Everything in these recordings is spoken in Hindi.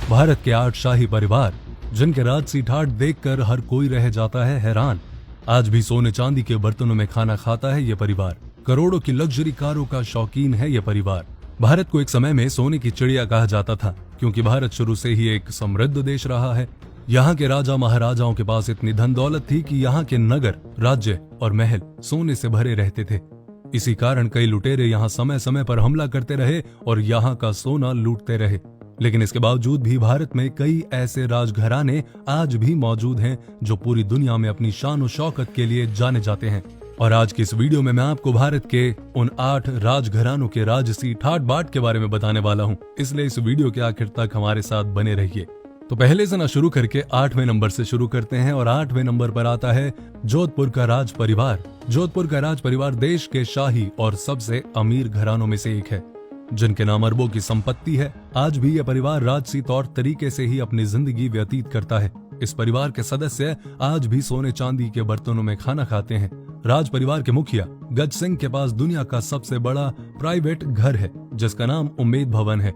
भारत के 8 शाही परिवार, जिनके राजसी ठाठ देखकर हर कोई रह जाता है हैरान। आज भी सोने चांदी के बर्तनों में खाना खाता है ये परिवार। करोड़ों की लग्जरी कारों का शौकीन है ये परिवार। भारत को एक समय में सोने की चिड़िया कहा जाता था, क्योंकि भारत शुरू से ही एक समृद्ध देश रहा है। यहाँ के राजा महाराजाओं के पास इतनी धन दौलत थी कि यहाँ के नगर, राज्य और महल सोने से भरे रहते थे। इसी कारण कई लुटेरे यहाँ समय समय पर हमला करते रहे और यहाँ का सोना लूटते रहे। लेकिन इसके बावजूद भी भारत में कई ऐसे राजघराने आज भी मौजूद हैं जो पूरी दुनिया में अपनी शान और शौकत के लिए जाने जाते हैं। और आज की इस वीडियो में मैं आपको भारत के उन 8 राजघरानों के राजसी ठाट बाट के बारे में बताने वाला हूँ, इसलिए इस वीडियो के आखिर तक हमारे साथ बने रहिए। तो पहले से ना शुरू करके 8वें नंबर से शुरू करते हैं और 8वें नंबर पर आता है जोधपुर का राज परिवार। जोधपुर का राज परिवार देश के शाही और सबसे अमीर घरानों में से एक है, जिनके नाम अरबों की संपत्ति है। आज भी यह परिवार राजसी तौर तरीके से ही अपनी जिंदगी व्यतीत करता है। इस परिवार के सदस्य आज भी सोने चांदी के बर्तनों में खाना खाते हैं। राज परिवार के मुखिया गज सिंह के पास दुनिया का सबसे बड़ा प्राइवेट घर है, जिसका नाम उम्मेद भवन है।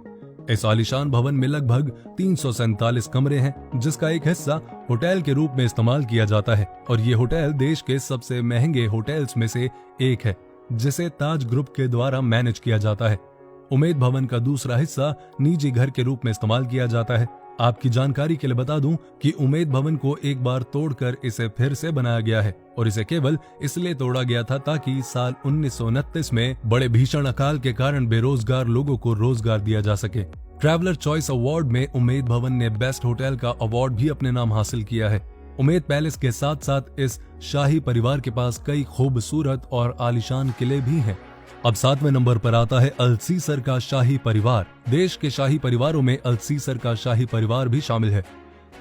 इस आलीशान भवन में लगभग 347 कमरे हैं, जिसका एक हिस्सा होटल के रूप में इस्तेमाल किया जाता है। और ये होटल देश के सबसे महंगे होटल्स में से एक है, जिसे ताज ग्रुप के द्वारा मैनेज किया जाता है। उम्मेद भवन का दूसरा हिस्सा निजी घर के रूप में इस्तेमाल किया जाता है। आपकी जानकारी के लिए बता दूं कि उम्मेद भवन को एक बार तोड़कर इसे फिर से बनाया गया है, और इसे केवल इसलिए तोड़ा गया था ताकि साल 1929 में बड़े भीषण अकाल के कारण बेरोजगार लोगों को रोजगार दिया जा सके। ट्रैवलर चॉइस अवार्ड में उम्मेद भवन ने बेस्ट होटल का अवार्ड भी अपने नाम हासिल किया है। उम्मेद पैलेस के साथ साथ इस शाही परिवार के पास कई खूबसूरत और आलीशान किले भी हैं। अब 7वें नंबर पर आता है अल्सीसर का शाही परिवार। देश के शाही परिवारों में अल्सीसर का शाही परिवार भी शामिल है,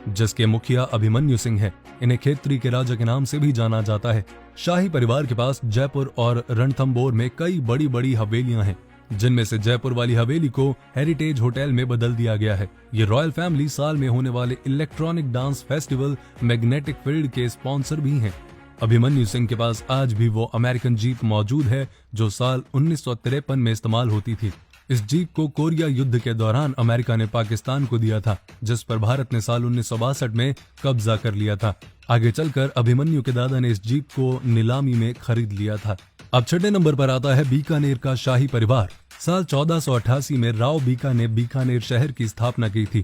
जिसके मुखिया अभिमन्यु सिंह है। इन्हें खेतरी के राजा के नाम से भी जाना जाता है। शाही परिवार के पास जयपुर और रणथंबोर में कई बड़ी बड़ी हवेलियां हैं, जिनमें से जयपुर वाली हवेली को हेरिटेज होटल में बदल दिया गया है। ये रॉयल फैमिली साल में होने वाले electronic dance festival magnetic field के स्पॉन्सर भी हैं। अभिमन्यु सिंह के पास आज भी वो अमेरिकन जीप मौजूद है जो साल 1953 में इस्तेमाल होती थी। इस जीप को कोरिया युद्ध के दौरान अमेरिका ने पाकिस्तान को दिया था, जिस पर भारत ने साल 1962 में कब्जा कर लिया था। आगे चलकर अभिमन्यु के दादा ने इस जीप को नीलामी में खरीद लिया था। अब 6ठे नंबर पर आता है बीकानेर का शाही परिवार। साल 1488 में राव बीका ने बीकानेर शहर की स्थापना की थी,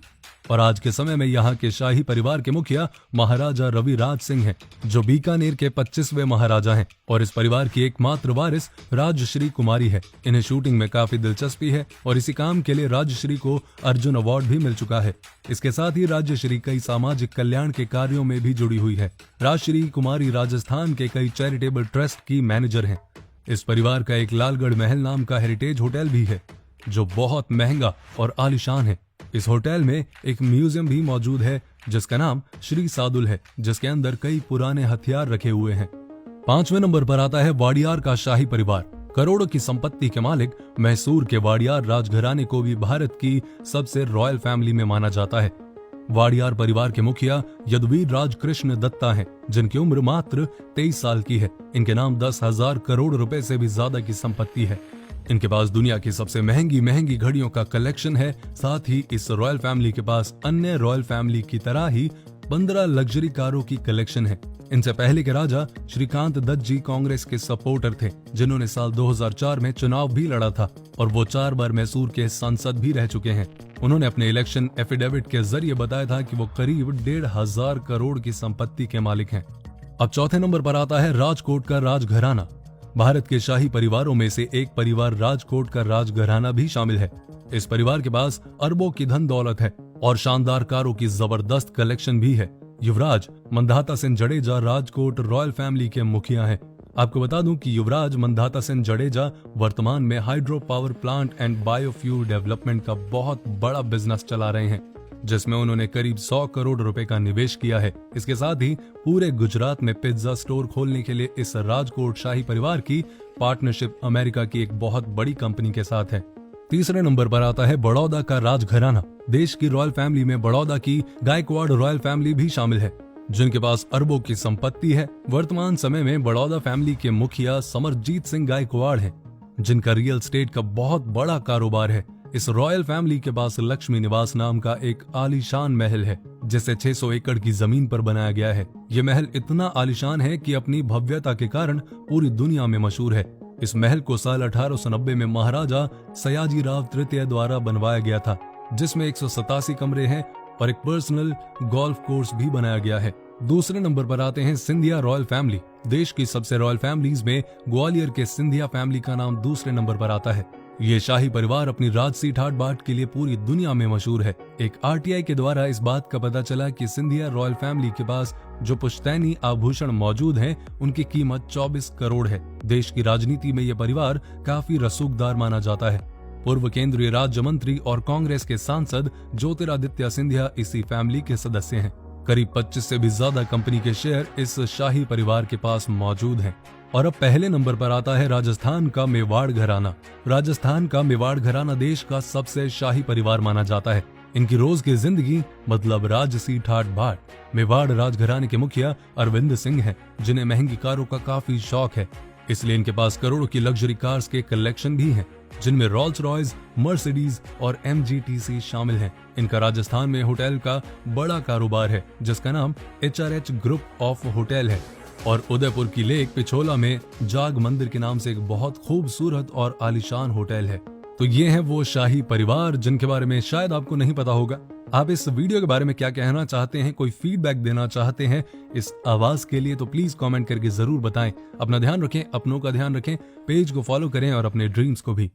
और आज के समय में यहाँ के शाही परिवार के मुखिया महाराजा रवि राज सिंह हैं, जो बीकानेर के 25वें महाराजा हैं। और इस परिवार की एकमात्र वारिस राजश्री कुमारी है। इन्हें शूटिंग में काफी दिलचस्पी है और इसी काम के लिए राजश्री को अर्जुन अवार्ड भी मिल चुका है। इसके साथ ही राजश्री कई सामाजिक कल्याण के कार्यों में भी जुड़ी हुई है। राजश्री कुमारी राजस्थान के कई चैरिटेबल ट्रस्ट की मैनेजर हैं। इस परिवार का एक लालगढ़ महल नाम का हेरिटेज होटल भी है, जो बहुत महंगा और आलीशान है। इस होटल में एक म्यूजियम भी मौजूद है, जिसका नाम श्री सादुल है, जिसके अंदर कई पुराने हथियार रखे हुए हैं। 5वें नंबर पर आता है वाडियार का शाही परिवार। करोड़ों की संपत्ति के मालिक मैसूर के वाडियार राजघराने को भी भारत की सबसे रॉयल फैमिली में माना जाता है। वाडियार परिवार के मुखिया यदुवीर राज कृष्ण दत्ता हैं, जिनकी उम्र मात्र 23 साल की है। इनके नाम 10,000 करोड़ रुपए से भी ज्यादा की संपत्ति है। इनके पास दुनिया की सबसे महंगी घड़ियों का कलेक्शन है। साथ ही इस रॉयल फैमिली के पास अन्य रॉयल फैमिली की तरह ही 15 लग्जरी कारों की कलेक्शन है। इनसे पहले के राजा श्रीकांत दत्त जी कांग्रेस के सपोर्टर थे, जिन्होंने साल 2004 में चुनाव भी लड़ा था, और वो 4 बार मैसूर के सांसद भी रह चुके हैं। उन्होंने अपने इलेक्शन एफिडेविट के जरिए बताया था कि वो करीब 1,500 करोड़ की संपत्ति के मालिक हैं। अब 4थे नंबर पर आता है राजकोट का राजघराना। भारत के शाही परिवारों में से एक परिवार राजकोट का राजघराना भी शामिल है। इस परिवार के पास अरबों की धन दौलत है और शानदार कारों की जबरदस्त कलेक्शन भी है। युवराज मंधाता सिंह जडेजा राजकोट रॉयल फैमिली के मुखिया हैं। आपको बता दूं कि युवराज मंधाता सिंह जडेजा वर्तमान में hydro power plant and biofuel development का बहुत बड़ा बिजनेस चला रहे हैं, जिसमें उन्होंने करीब 100 करोड़ रुपए का निवेश किया है। इसके साथ ही पूरे गुजरात में पिज्जा स्टोर खोलने के लिए इस राजकोट शाही परिवार की पार्टनरशिप अमेरिका की एक बहुत बड़ी कंपनी के साथ है। 3रे नंबर पर आता है बड़ौदा का राजघराना। देश की रॉयल फैमिली में बड़ौदा की गायकवाड़ रॉयल फैमिली भी शामिल है, जिनके पास अरबों की संपत्ति है। वर्तमान समय में बड़ौदा फैमिली के मुखिया समरजीत सिंह गायकवाड़ हैं, जिनका रियल एस्टेट का बहुत बड़ा कारोबार है। इस रॉयल फैमिली के पास लक्ष्मी निवास नाम का एक आलीशान महल है, जिसे 600 एकड़ की जमीन पर बनाया गया है। ये महल इतना आलीशान है कि अपनी भव्यता के कारण पूरी दुनिया में मशहूर है। इस महल को साल 1890 में महाराजा सयाजीराव तृतीय द्वारा बनवाया गया था, जिसमें 187 कमरे हैं और एक पर्सनल गोल्फ कोर्स भी बनाया गया है। दूसरे नंबर पर आते हैं सिंधिया रॉयल फैमिली। देश की सबसे रॉयल फैमिलीज में ग्वालियर के सिंधिया फैमिली का नाम दूसरे नंबर पर आता है। ये शाही परिवार अपनी राजसी ठाट बाट के लिए पूरी दुनिया में मशहूर है। एक आरटीआई के द्वारा इस बात का पता चला कि सिंधिया रॉयल फैमिली के पास जो पुश्तैनी आभूषण मौजूद हैं, उनकी कीमत 24 करोड़ है। देश की राजनीति में यह परिवार काफी रसूखदार माना जाता है। पूर्व केंद्रीय राज्य मंत्री और कांग्रेस के सांसद ज्योतिरादित्य सिंधिया इसी फैमिली के सदस्य हैं। करीब 25 से भी ज्यादा कंपनी के शेयर इस शाही परिवार के पास मौजूद हैं। और अब पहले नंबर पर आता है राजस्थान का मेवाड़ घराना। राजस्थान का मेवाड़ घराना देश का सबसे शाही परिवार माना जाता है। इनकी रोज की जिंदगी मतलब राजसी ठाट बाट। मेवाड़ राजघराने के मुखिया अरविंद सिंह हैं, जिन्हें महंगी कारों का काफी शौक है, इसलिए इनके पास करोड़ों की लग्जरी कार्स के कलेक्शन भी हैं, जिनमें रोल्स रॉयस, मर्सिडीज और MGTC शामिल हैं। इनका राजस्थान में होटल का बड़ा कारोबार है, जिसका नाम HRH ग्रुप ऑफ होटल है। और उदयपुर की लेक पिछोला में जाग मंदिर के नाम से एक बहुत खूबसूरत और आलीशान होटल है। तो ये हैं वो शाही परिवार जिनके बारे में शायद आपको नहीं पता होगा। आप इस वीडियो के बारे में क्या कहना चाहते हैं, कोई फीडबैक देना चाहते हैं इस आवाज के लिए, तो प्लीज कमेंट करके जरूर बताएं। अपना ध्यान रखें, अपनों का ध्यान रखें, पेज को फॉलो करें और अपने ड्रीम्स को भी।